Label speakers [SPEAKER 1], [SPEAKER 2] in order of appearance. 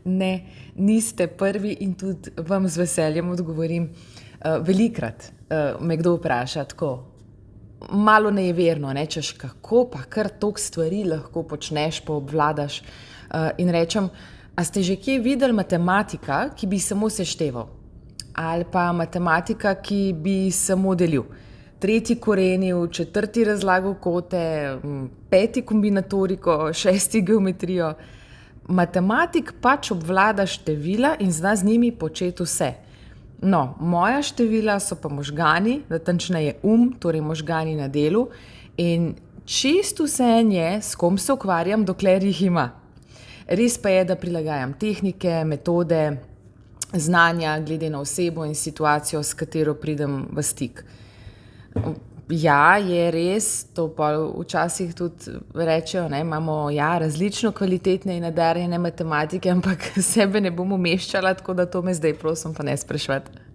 [SPEAKER 1] Ne, niste prvi in tudi vam z veseljem odgovorim. Velikrat me kdo vpraša tako, malo nejeverno, češ kako pa kar toliko stvari lahko počneš, pa obvladaš. In rečem, a ste že kje videli matematika, ki bi samo sešteval? Ali pa matematika, ki bi samo delil? Tretji korenil, četrti razlagal kote, peti kombinatoriko, šesti geometrijo. Matematik pač obvlada števila in zna z njimi početi vse. No, moja števila so pa možgani, natančneje torej možgani na delu in čisto vseeno je, s kom se ukvarjam, dokler jih ima. Res pa je, da prilagajam tehnike, metode, znanja glede na osebo in situacijo, s katero pridem v stik. Ja, je res, to pa včasih tudi rečejo, imamo različno kvalitetne in nadarjene matematike, ampak sebe ne bom umeščala, tako da to me zdaj prosim pa ne spraševati.